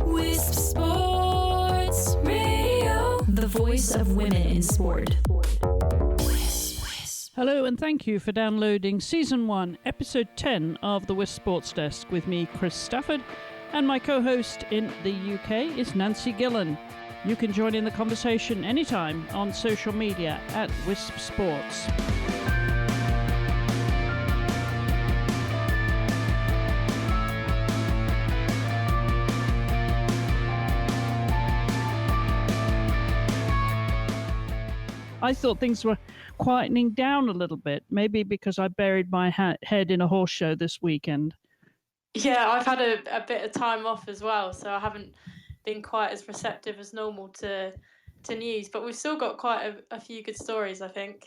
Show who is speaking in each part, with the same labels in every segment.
Speaker 1: WiSP Sports Radio, the voice of women in sport.
Speaker 2: Hello and thank you for downloading Season 1, Episode 10 of the WiSP Sports Desk with me, Chris Stafford, and my co-host in the UK is Nancy Gillen. You can join in the conversation anytime on social media at WiSP Sports. I thought things were quietening down a little bit, maybe because I buried my head in a horse show this weekend.
Speaker 3: Yeah, I've had a bit of time off as well, so I haven't been quite as receptive as normal to news, but we've still got quite a few good stories, I think.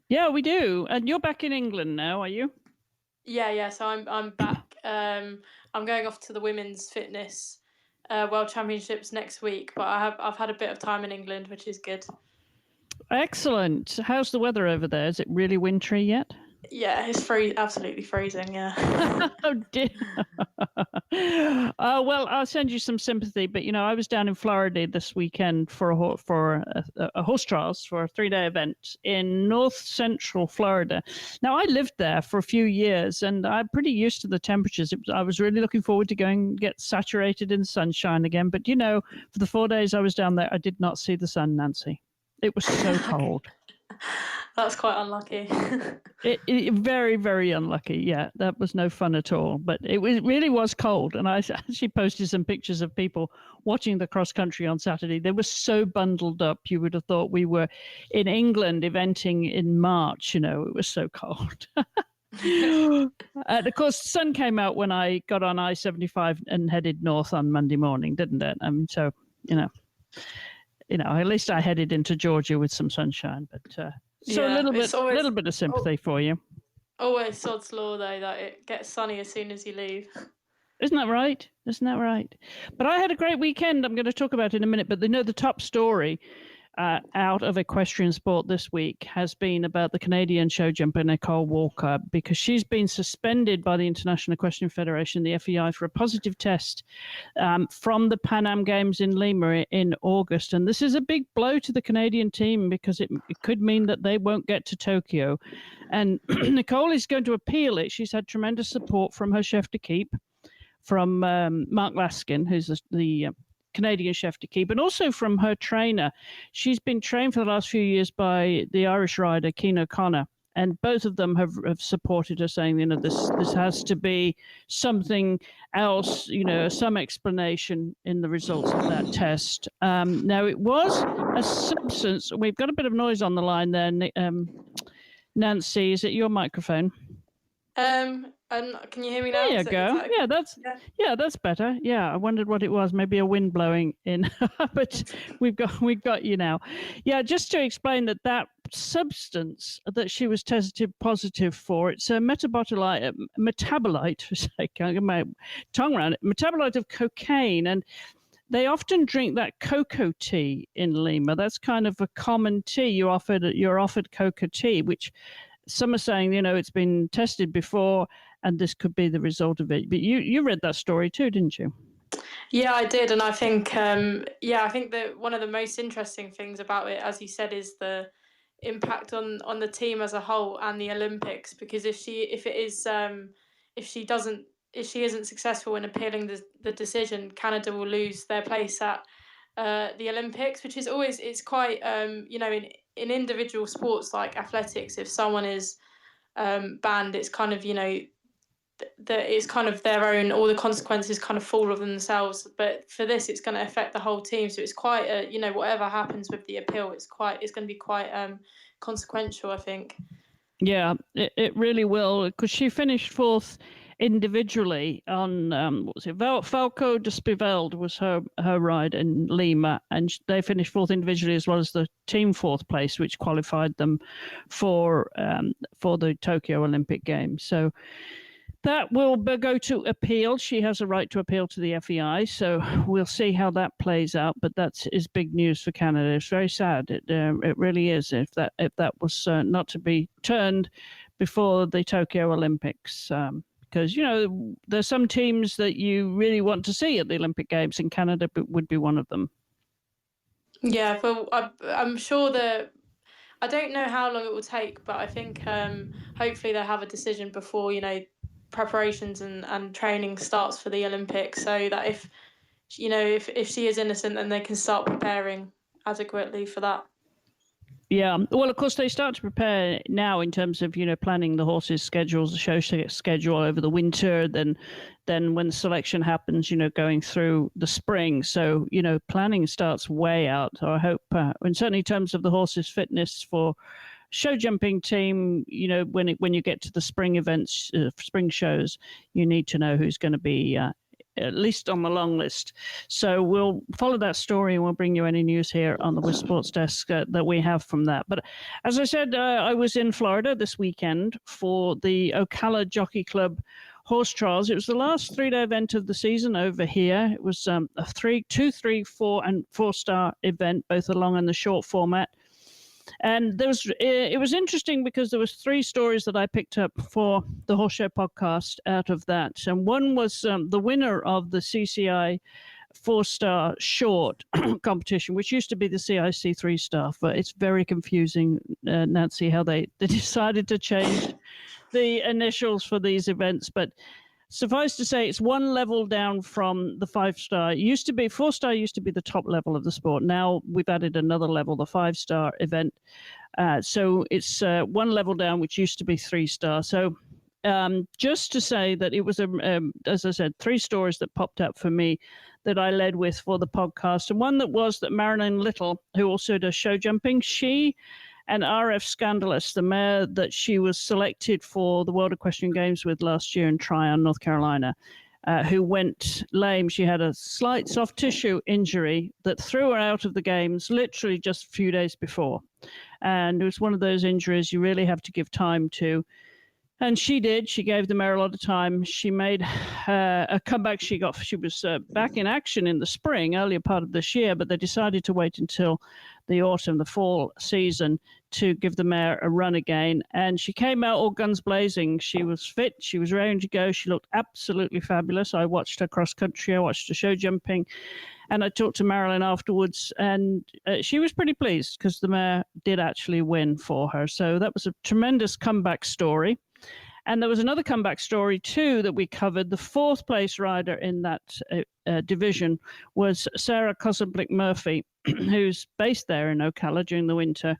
Speaker 2: Yeah, we do. And you're back in England now, are you?
Speaker 3: Yeah, so I'm back. I'm going off to the Women's Fitness World Championships next week, but I've had a bit of time in England, which is good.
Speaker 2: Excellent. How's the weather over there? Is it really wintry yet?
Speaker 3: Yeah, it's absolutely freezing, yeah.
Speaker 2: Oh, dear. Well, I'll send you some sympathy, but, I was down in Florida this weekend for a horse trials for a 3-day event in north central Florida. Now, I lived there for a few years, and I'm pretty used to the temperatures. I was really looking forward to going and get saturated in sunshine again, but, for the 4 days I was down there, I did not see the sun, Nancy. It was so cold.
Speaker 3: That's quite unlucky.
Speaker 2: It very, very unlucky. Yeah, that was no fun at all. But it really was cold. And I actually posted some pictures of people watching the cross country on Saturday. They were so bundled up. You would have thought we were in England eventing in March. It was so cold. And of course, the sun came out when I got on I-75 and headed north on Monday morning, didn't it? So, at least I headed into Georgia with some sunshine, but so a little bit of sympathy for you.
Speaker 3: Always sod's law, though, that it gets sunny as soon as you leave.
Speaker 2: Isn't that right? But I had a great weekend. I'm going to talk about it in a minute. But the top story out of equestrian sport this week has been about the Canadian show jumper Nicole Walker, because she's been suspended by the International Equestrian Federation, the FEI, for a positive test from the Pan Am Games in Lima in August. And this is a big blow to the Canadian team, because it could mean that they won't get to Tokyo. And Nicole is going to appeal it. She's had tremendous support from her chef de keep, from Mark Laskin, who's the Canadian chef de keep, and also from her trainer. She's been trained for the last few years by the Irish rider Cian O'Connor, and both of them have supported her, saying, this has to be something else, some explanation in the results of that test. Now, it was a substance. We've got a bit of noise on the line there. Nancy, is it your microphone?
Speaker 3: And can you hear me now?
Speaker 2: There you go. Yeah, that's better. Yeah, I wondered what it was. Maybe a wind blowing in, but we've got you now. Yeah, just to explain that substance that she was tested positive for, it's a metabolite. I can't get my tongue around it. Metabolite of cocaine, and they often drink that cocoa tea in Lima. That's kind of a common tea. You're offered cocoa tea, which some are saying, it's been tested before, and this could be the result of it. But you read that story too, didn't you?
Speaker 3: Yeah, I did, and I think, I think that one of the most interesting things about it, as you said, is the impact on the team as a whole and the Olympics. Because if she isn't successful in appealing the decision, Canada will lose their place at the Olympics, which is always, it's quite in individual sports like athletics, if someone is banned, it's kind of it's kind of their own, all the consequences kind of fall on themselves. But for this, it's going to affect the whole team, so it's quite whatever happens with the appeal, it's going to be quite consequential, I think.
Speaker 2: Yeah, it really will, because she finished fourth individually on Falco de Spiveld was her ride in Lima, and they finished fourth individually as well as the team fourth place, which qualified them for the Tokyo Olympic Games. So that will go to appeal. She has a right to appeal to the FEI, so we'll see how that plays out. But that is big news for Canada. It's very sad. It really is. If that was not to be turned before the Tokyo Olympics, because, there's some teams that you really want to see at the Olympic Games, and Canada would be one of them.
Speaker 3: Yeah, well, I'm sure I don't know how long it will take, but I think hopefully they'll have a decision before, preparations and training starts for the Olympics, so that if she is innocent, then they can start preparing adequately for that.
Speaker 2: Yeah, well, of course, they start to prepare now in terms of, planning the horses' schedules, the show schedule over the winter, then when the selection happens, going through the spring. So, planning starts way out. So I hope, and certainly in terms of the horses' fitness for show jumping team, when you get to the spring events, spring shows, you need to know who's going to be at least on the long list. So we'll follow that story, and we'll bring you any news here on the WiSP Sports Desk that we have from that. But as I said, I was in Florida this weekend for the Ocala Jockey Club horse trials. It was the last 3-day event of the season over here. It was a 2, 3, 4, and 4-star event, both the long and the short format. And it was interesting because there was 3 stories that I picked up for the Horse Show podcast out of that. And one was the winner of the CCI 4-star short competition, which used to be the CIC 3-star. But it's very confusing, Nancy, how they decided to change the initials for these events. But suffice to say, it's one level down from the 5-star. 4-star used to be the top level of the sport. Now we've added another level, the 5-star event. So it's one level down, which used to be 3-star. So just to say that it was, as I said, 3 stories that popped up for me that I led with for the podcast. And one that Marilyn Little, who also does show jumping, she and RF Scandalous, the mare that she was selected for the World Equestrian Games with last year in Tryon, North Carolina, who went lame. She had a slight soft tissue injury that threw her out of the games literally just a few days before. And it was one of those injuries you really have to give time to. And she did. She gave the mare a lot of time. She made a comeback. She was back in action in the spring, earlier part of this year, but they decided to wait until the fall season to give the mare a run again. And she came out all guns blazing. She was fit. She was ready to go. She looked absolutely fabulous. I watched her cross country. I watched her show jumping. And I talked to Marilyn afterwards, and she was pretty pleased because the mare did actually win for her. So that was a tremendous comeback story. And there was another comeback story, too, that we covered. The 4th place rider in that division was Sarah Kosenblick-Murphy, who's based there in Ocala during the winter.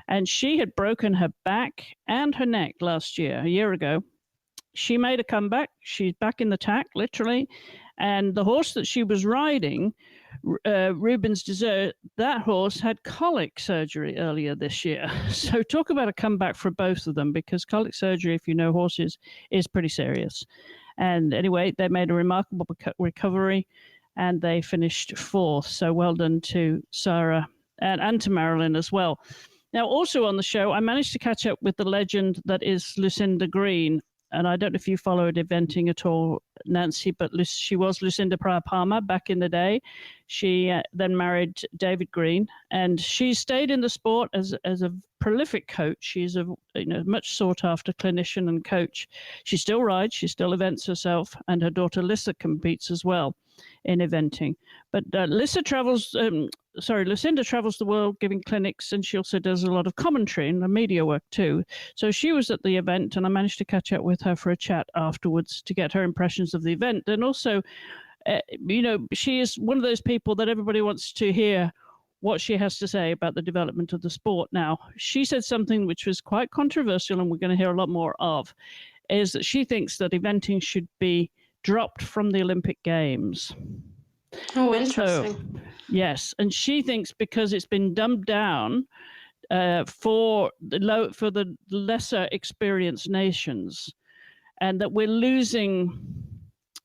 Speaker 2: And she had broken her back and her neck last year, a year ago. She made a comeback. She's back in the tack, literally. And the horse that she was riding, Rubens Dessert, that horse had colic surgery earlier this year. So talk about a comeback for both of them, because colic surgery, if you know horses, is pretty serious. And anyway, they made a remarkable recovery, and they finished 4th. So well done to Sarah and to Marilyn as well. Now, also on the show, I managed to catch up with the legend that is Lucinda Green. And I don't know if you followed eventing at all, Nancy, but she was Lucinda Pryor-Palmer back in the day. She then married David Green, and she stayed in the sport as a prolific coach. She's a much sought after clinician and coach. She still rides, she still events herself, and her daughter Lissa competes as well in eventing. But Lucinda travels the world giving clinics, and she also does a lot of commentary and media work too. So she was at the event, and I managed to catch up with her for a chat afterwards to get her impressions of the event. And also, she is one of those people that everybody wants to hear what she has to say about the development of the sport. Now, she said something which was quite controversial, and we're going to hear a lot more of, is that she thinks that eventing should be dropped from the Olympic Games.
Speaker 3: Oh, interesting.
Speaker 2: So, yes, and she thinks because it's been dumbed down for the lesser experienced nations, and that we're losing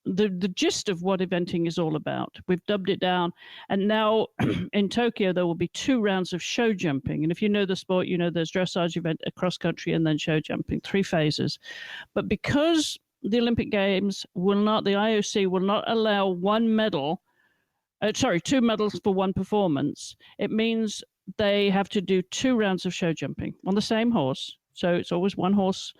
Speaker 2: the gist of what eventing is all about. We've dubbed it down, and now in Tokyo there will be 2 rounds of show jumping. And if you know the sport, there's dressage, event, cross country, and then show jumping, 3 phases. But because the Olympic Games the IOC will not allow 2 medals for one performance, it means they have to do 2 rounds of show jumping on the same horse. So it's always one horse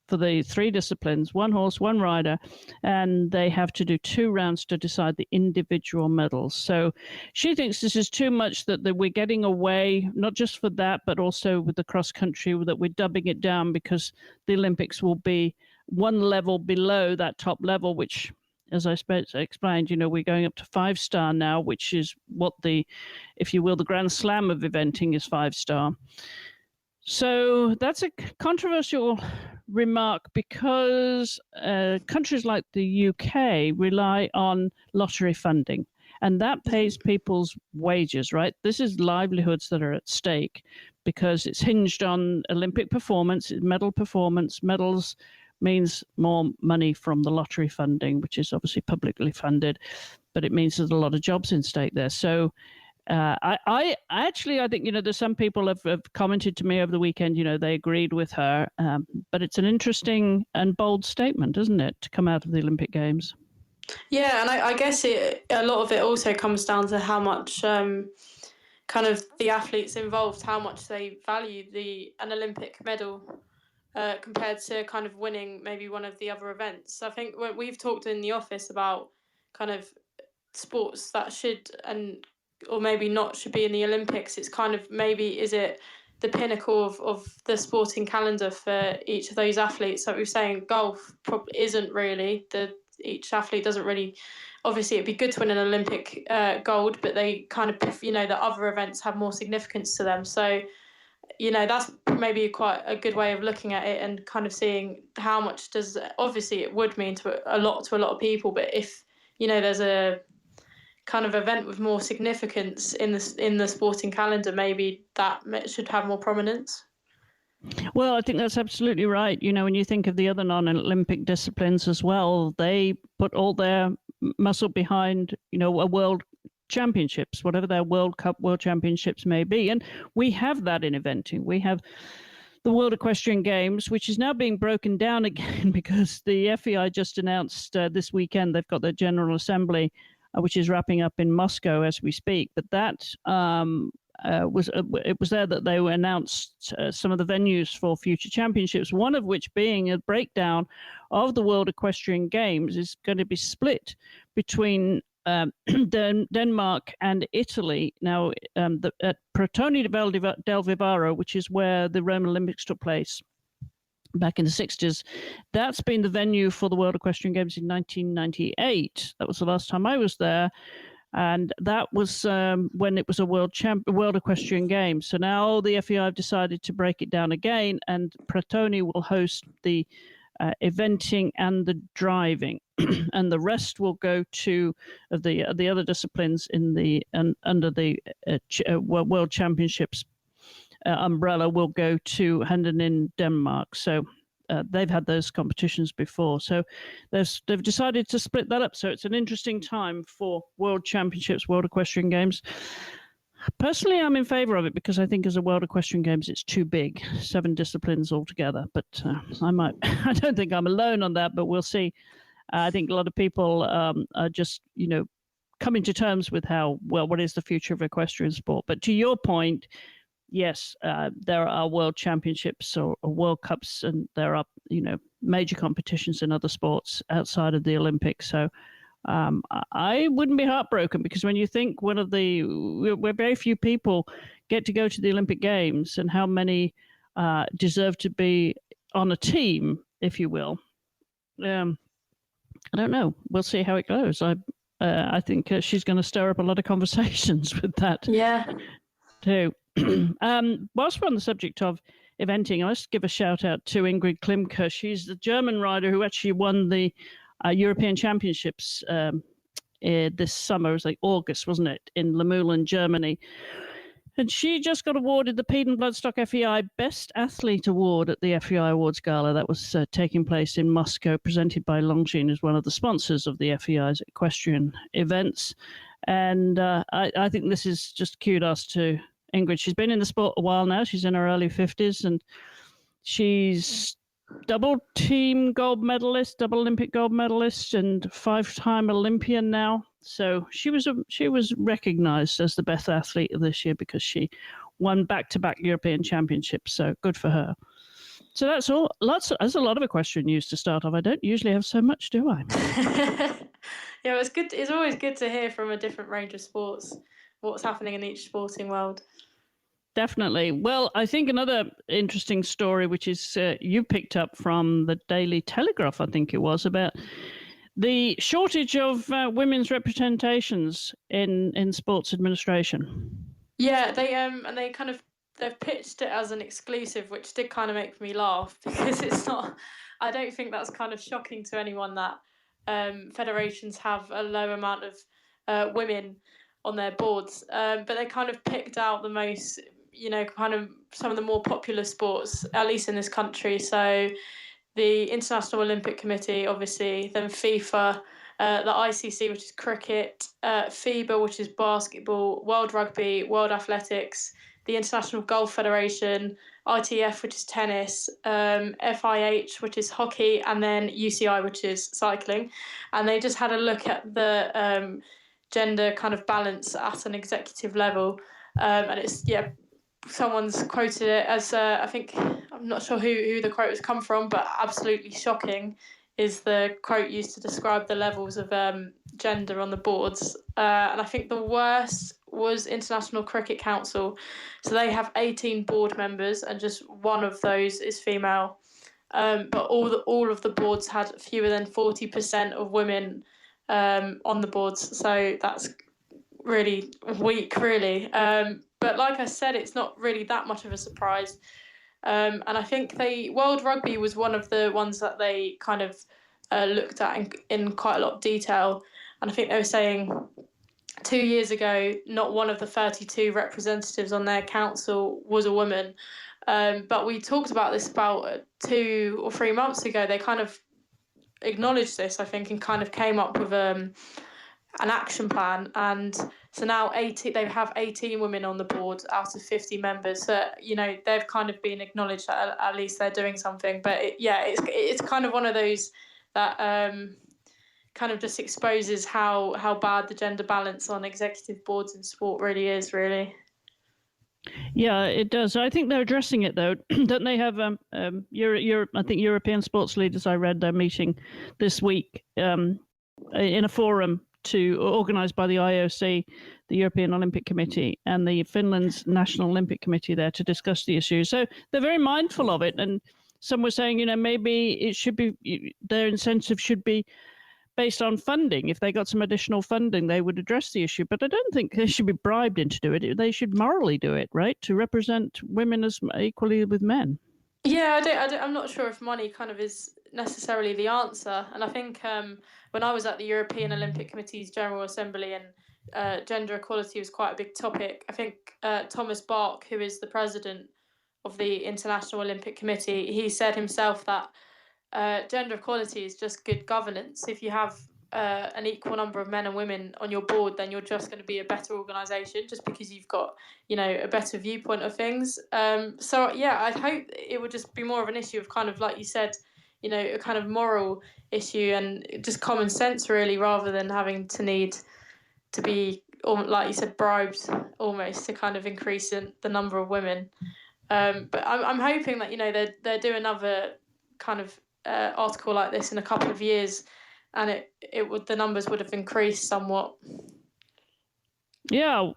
Speaker 2: for the 3 disciplines, 1 horse, 1 rider, and they have to do 2 rounds to decide the individual medals. So she thinks this is too much, that we're getting away, not just for that, but also with the cross country, that we're dubbing it down because the Olympics will be 1 level below that top level, which, as I explained, we're going up to 5-star now, which is what if you will, the Grand Slam of eventing is 5-star. So that's a controversial remark because countries like the UK rely on lottery funding, and that pays people's wages, right? This is livelihoods that are at stake because it's hinged on Olympic performance, medal performance. Medals means more money from the lottery funding, which is obviously publicly funded, but it means there's a lot of jobs in stake there. So I think, there's some people have commented to me over the weekend, they agreed with her, but it's an interesting and bold statement, isn't it, to come out of the Olympic Games?
Speaker 3: Yeah, and I guess a lot of it also comes down to how much kind of the athletes involved, how much they value an Olympic medal compared to kind of winning maybe one of the other events. I think we've talked in the office about kind of sports that should or maybe not should be in the Olympics. It's kind of, maybe is it the pinnacle of the sporting calendar for each of those athletes? Like we were saying, golf probably isn't really. Each athlete doesn't really, obviously it'd be good to win an Olympic gold, but they kind of, the other events have more significance to them. So, that's maybe quite a good way of looking at it and kind of seeing how much obviously it would mean to a lot of people, but if, there's a kind of event with more significance in the sporting calendar, maybe that should have more prominence.
Speaker 2: Well, I think that's absolutely right. When you think of the other non-Olympic disciplines as well, they put all their muscle behind, a world championships, whatever their World Cup, World Championships may be. And we have that in eventing. We have the World Equestrian Games, which is now being broken down again because the FEI just announced this weekend they've got their General Assembly, which is wrapping up in Moscow as we speak. But that it was there that they announced some of the venues for future championships, one of which being a breakdown of the World Equestrian Games is going to be split between Denmark and Italy. Now, at Pratoni del Vivaro, which is where the Roman Olympics took place back in the 60s, that's been the venue for the World Equestrian Games in 1998. That was the last time I was there. And that was when it was a World Equestrian Games. So now the FEI have decided to break it down again, and Pratoni will host the eventing and the driving, and the rest will go to the other disciplines under the World Championships umbrella will go to Handen in Denmark. So they've had those competitions before. So they've decided to split that up. So it's an interesting time for World Championships, World Equestrian Games. Personally, I'm in favor of it because I think as a World Equestrian Games, it's too big, 7 disciplines altogether. But I don't think I'm alone on that, but we'll see. I think a lot of people are just, coming to terms with what is the future of equestrian sport. But to your point, yes, there are world championships or World Cups, and there are, major competitions in other sports outside of the Olympics. So I wouldn't be heartbroken, because when you think where very few people get to go to the Olympic Games and how many deserve to be on a team, if you will. I don't know. We'll see how it goes. I think she's going to stir up a lot of conversations with that.
Speaker 3: Yeah.
Speaker 2: Too. Whilst we're on the subject of eventing, let's give a shout out to Ingrid Klimke. She's the German rider who actually won the European Championships this summer. It was like August, wasn't it, in Lucinda, Germany. And she just got awarded the Peden Bloodstock FEI Best Athlete Award at the FEI Awards Gala that was taking place in Moscow, presented by Longines, who's one of the sponsors of the FEI's equestrian events. And I think this is just kudos to Ingrid. She's been in the sport a while now. She's in her early 50s, and she's double team gold medalist, double Olympic gold medalist, and 5-time Olympian now. So she was recognized as the best athlete of this year because she won back-to-back European Championships. So good for her. So that's all. There's a lot of equestrian news to start off. I don't usually have so much, do I?
Speaker 3: Yeah, it's good. It's always good to hear from a different range of sports what's happening in each sporting world.
Speaker 2: Definitely. Well, I think another interesting story, which is you picked up from the Daily Telegraph, I think it was, about the shortage of women's representations in sports administration.
Speaker 3: Yeah, they've pitched it as an exclusive, which did kind of make me laugh because it's not. I don't think that's kind of shocking to anyone that federations have a low amount of women on their boards, but they kind of picked out the most, kind of some of the more popular sports, at least in this country. So the International Olympic Committee, obviously, then FIFA, the ICC, which is cricket, FEBA, which is basketball, World Rugby, World Athletics, the International Golf Federation, ITF, which is tennis, FIH, which is hockey, and then UCI, which is cycling. And they just had a look at the gender kind of balance at an executive level. And it's, someone's quoted it as, I think, I'm not sure who the quote has come from, but absolutely shocking is the quote used to describe the levels of gender on the boards. And I think the worst was International Cricket Council. So they have 18 board members and just one of those is female. But all of the boards had fewer than 40% of women on the boards. So that's really weak, really. But like I said, it's not really that much of a surprise. And I think World Rugby was one of the ones that they kind of looked at in quite a lot of detail. And I think they were saying 2 years ago, not one of the 32 representatives on their council was a woman. But we talked about this about 2 or 3 months ago. They kind of acknowledged this, I think, and kind of came up with an action plan. And so now they have 18 women on the board out of 50 members. So, they've kind of been acknowledged that at least they're doing something. But it's kind of one of those that kind of just exposes how bad the gender balance on executive boards in sport really is, really.
Speaker 2: Yeah, it does. I think they're addressing it, though. Don't they have I think European sports leaders, I read their meeting this week in a forum organised by the IOC, the European Olympic Committee, and the Finland's National Olympic Committee there to discuss the issue. So they're very mindful of it. And some were saying, maybe it should be, their incentive should be based on funding. If they got some additional funding, they would address the issue. But I don't think they should be bribed into doing it. They should morally do it, right? To represent women as equally with men.
Speaker 3: Yeah, I'm not sure if money kind of is necessarily the answer. And I think when I was at the European Olympic Committee's General Assembly and gender equality was quite a big topic, I think Thomas Bach, who is the president of the International Olympic Committee, he said himself that gender equality is just good governance. If you have an equal number of men and women on your board, then you're just going to be a better organisation just because you've got, a better viewpoint of things. So, I hope it would just be more of an issue of kind of, like you said, a kind of moral issue and just common sense, really, rather than having to need to be, like you said, bribed almost to kind of increase the number of women. But I'm hoping that, they'll do another kind of article like this in a couple of years, and the numbers would have increased somewhat.
Speaker 2: Yeah,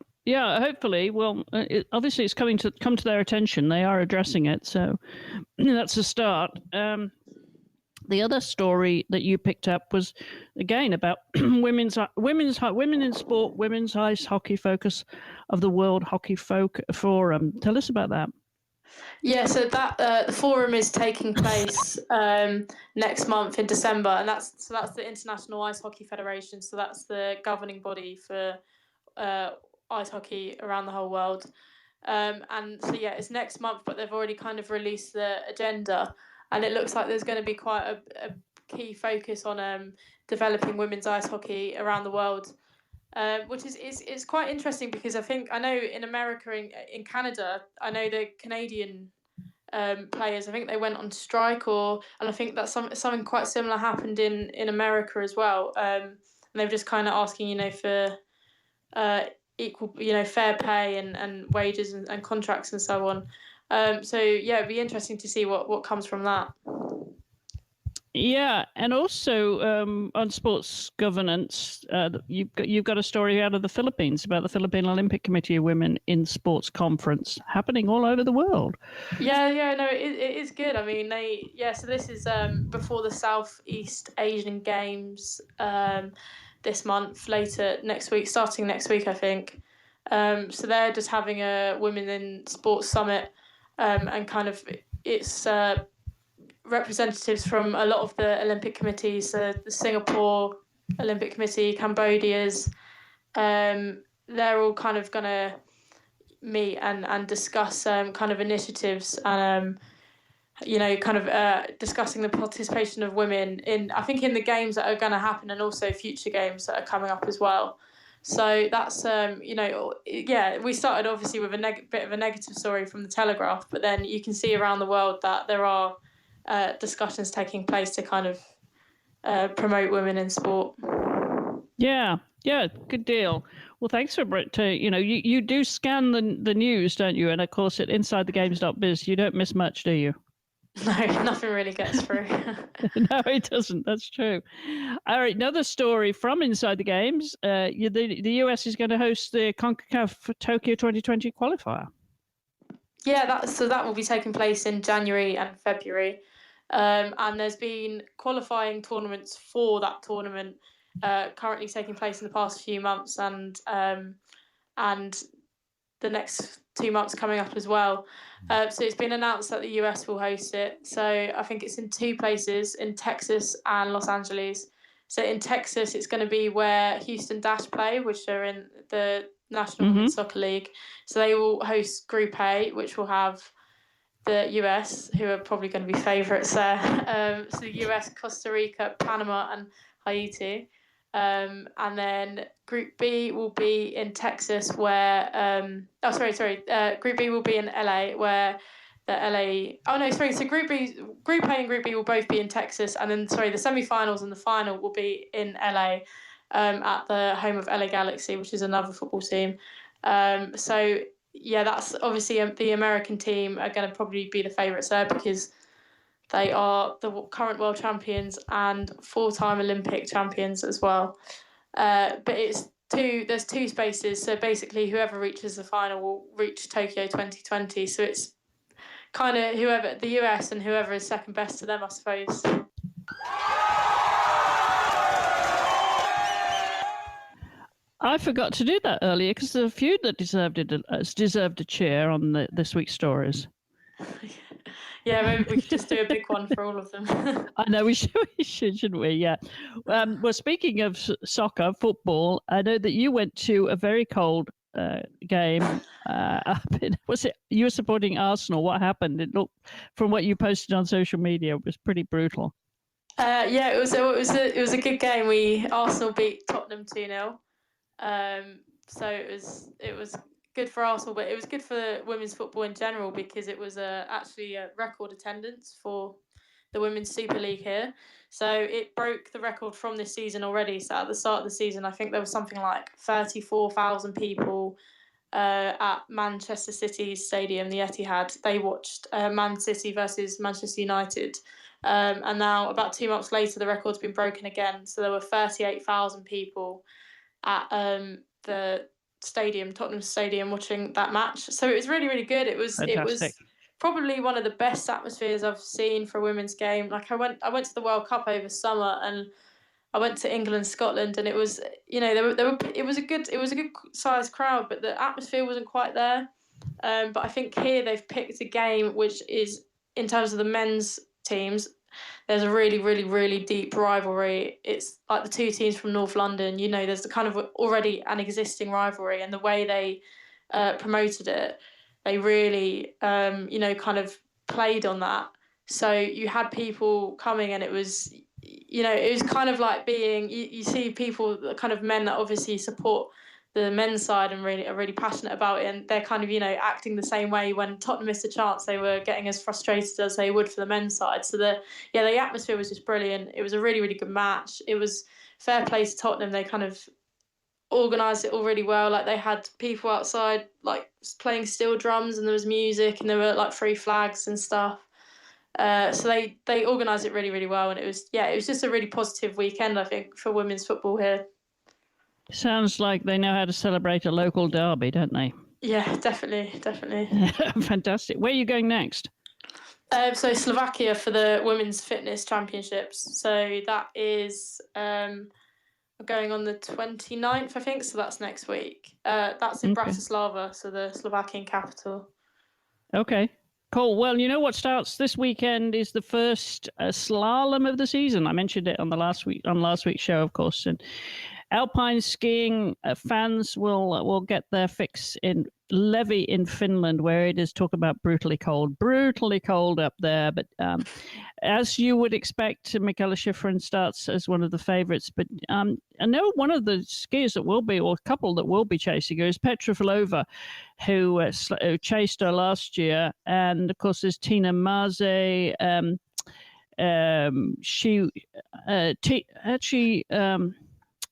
Speaker 2: hopefully. Well, obviously it's come to their attention. They are addressing it, so that's a start. The other story that you picked up was again about women in sport, women's ice hockey focus of the World Hockey Forum. Tell us about that.
Speaker 3: Yeah, so that the forum is taking place next month in December, and that's the International Ice Hockey Federation. So that's the governing body for ice hockey around the whole world. And so it's next month, but they've already kind of released the agenda, and it looks like there's going to be quite a key focus on developing women's ice hockey around the world. Which is quite interesting because I know in America, in Canada, I know the Canadian players, I think they went on strike, and I think that something quite similar happened in America as well. And they were just kind of asking, for equal, fair pay and wages and contracts and so on. So yeah, it'd be interesting to see what comes from that.
Speaker 2: Yeah, and also on sports governance, you've got a story out of the Philippines about the Philippine Olympic Committee of Women in Sports conference happening all over the world.
Speaker 3: Yeah, no, it is good. I mean, so this is before the Southeast Asian Games this month, starting next week, I think. So they're just having a Women in Sports Summit, and kind of it's representatives from a lot of the Olympic committees, the Singapore Olympic Committee, Cambodia's. They're all kind of going to meet and discuss kind of initiatives and discussing the participation of women in the games that are going to happen, and also future games that are coming up as well. So that's we started obviously with a bit of a negative story from the Telegraph, but then you can see around the world that there are discussions taking place to kind of promote women in sport.
Speaker 2: Yeah, good deal. Well, thanks for you do scan the news, don't you? And of course, at InsideTheGames.biz, you don't miss much, do you?
Speaker 3: No, nothing really gets through.
Speaker 2: No, it doesn't. That's true. All right, another story from Inside the Games. The US is going to host the CONCACAF Tokyo 2020 qualifier.
Speaker 3: Yeah, that will be taking place in January and February. And there's been qualifying tournaments for that tournament currently taking place in the past few months, and the next 2 months coming up as well. So it's been announced that the US will host it. So I think it's in 2 places, in Texas and Los Angeles. So in Texas, it's going to be where Houston Dash play, which are in the National Women's Soccer League. So they will host Group A, which will have the US, who are probably going to be favourites there. So the US, Costa Rica, Panama, and Haiti. And then Group B will be in Texas, where Group B will be in LA, where So Group A and Group B will both be in Texas, and then the semi-finals and the final will be in LA, at the home of LA Galaxy, which is another football team. So yeah, that's obviously the American team are going to probably be the favourites there, because they are the current world champions and 4-time Olympic champions as well. But there's 2 spaces. So basically, whoever reaches the final will reach Tokyo 2020. So it's kind of whoever, the US and whoever is second best to them, I suppose.
Speaker 2: I forgot to do that earlier because there's a few that deserved a cheer on this week's stories.
Speaker 3: Yeah, maybe we could just do a big one for all of them.
Speaker 2: I know we should, shouldn't we? Yeah. Well, speaking of soccer, football, I know that you went to a very cold game. You were supporting Arsenal? What happened? It looked, from what you posted on social media, it was pretty brutal.
Speaker 3: Yeah, it was a good game. Arsenal beat Tottenham 2-0. So it was good for Arsenal, but it was good for women's football in general, because it was actually a record attendance for the Women's Super League here. So it broke the record from this season already. So at the start of the season, I think there was something like 34,000 people at Manchester City's stadium, the Etihad. They watched Man City versus Manchester United. And now, about 2 months later, the record's been broken again. So there were 38,000 people at the stadium, Tottenham Stadium, watching that match. So it was really, really good. It was probably one of the best atmospheres I've seen for a women's game. Like I went to the World Cup over summer, and I went to England, Scotland, and it was, it was a good sized crowd, but the atmosphere wasn't quite there. But I think here they've picked a game which is, in terms of the men's teams, there's a really, really, really deep rivalry. It's like the 2 teams from North London. There's the kind of already an existing rivalry, and the way they promoted it, they really, kind of played on that. So you had people coming, and it was kind of like being, you see people, kind of men that obviously support the men's side and are really passionate about it, and they're kind of acting the same way. When Tottenham missed a chance, they were getting as frustrated as they would for the men's side. So the atmosphere was just brilliant. It was a really, really good match. It was fair play to Tottenham. They kind of organised it all really well. Like they had people outside like playing steel drums, and there was music, and there were like free flags and stuff. So they organised it really, really well, and it was just a really positive weekend, I think, for women's football here.
Speaker 2: Sounds like they know how to celebrate a local derby, don't they?
Speaker 3: Yeah, definitely.
Speaker 2: Fantastic. Where are you going next?
Speaker 3: So Slovakia for the Women's Fitness Championships. So that is going on the 29th, I think. So that's next week. That's in Bratislava, so the Slovakian capital.
Speaker 2: Okay. Cool. Well, you know what starts this weekend is the first slalom of the season. I mentioned it on last week's show, of course. And alpine skiing fans will get their fix in Levi in Finland, where it is talk about brutally cold up there. But as you would expect, Michaela Schifrin starts as one of the favorites. But I know one of the skiers that will be, or a couple that will be chasing her, is Petra Vlhova, who chased her last year. And of course, there's Tina Maze.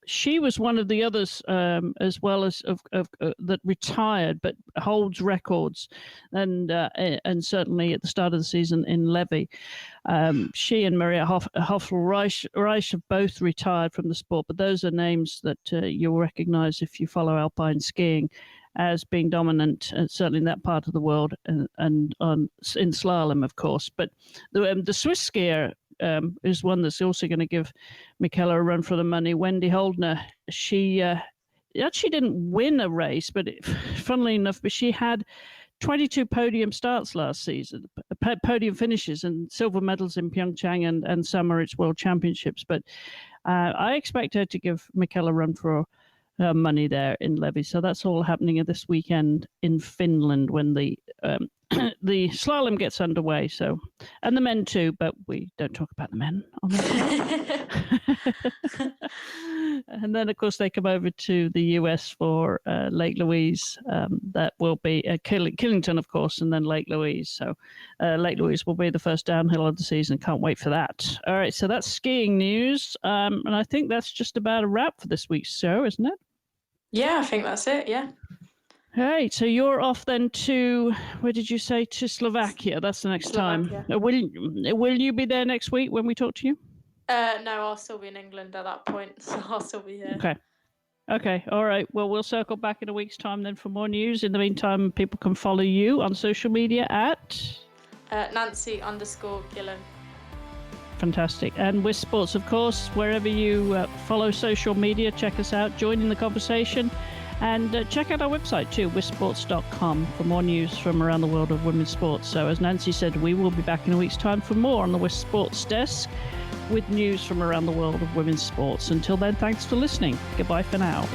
Speaker 2: She was one of the others, as well as that retired, but holds records, and certainly at the start of the season in Levi, she and Maria Hoffel-Reich have both retired from the sport. But those are names that you'll recognise if you follow alpine skiing as being dominant, certainly in that part of the world, and in slalom, of course. But the Swiss skier is one that's also going to give Michaela a run for the money. Wendy Holdner, she actually didn't win a race, but funnily enough, she had 22 podium starts last season, podium finishes, and silver medals in Pyeongchang and St. Moritz World Championships. But I expect her to give Michaela a run for money there in Levi. So that's all happening this weekend in Finland when the slalom gets underway. So, and the men too, but we don't talk about the men on that. And then, of course, they come over to the US for Lake Louise. That will be Killington, of course, and then Lake Louise. So Lake Louise will be the first downhill of the season. Can't wait for that. All right, so that's skiing news. And I think that's just about a wrap for this week's show, isn't it?
Speaker 3: Yeah, I think that's it, yeah.
Speaker 2: All right, so you're off then to, where did you say, to Slovakia? That's the next time. Will you be there next week when we talk to you?
Speaker 3: No, I'll still be in England at that point, so I'll still be here.
Speaker 2: Okay, all right. Well, we'll circle back in a week's time then for more news. In the meantime, people can follow you on social media at?
Speaker 3: Nancy_Gillen.
Speaker 2: Fantastic. And WiSP Sports, of course, wherever you follow social media, check us out, join in the conversation. And check out our website too, wisports.com, for more news from around the world of women's sports. So as Nancy said, we will be back in a week's time for more on the WiSP Sports desk with news from around the world of women's sports. Until then, thanks for listening. Goodbye for now.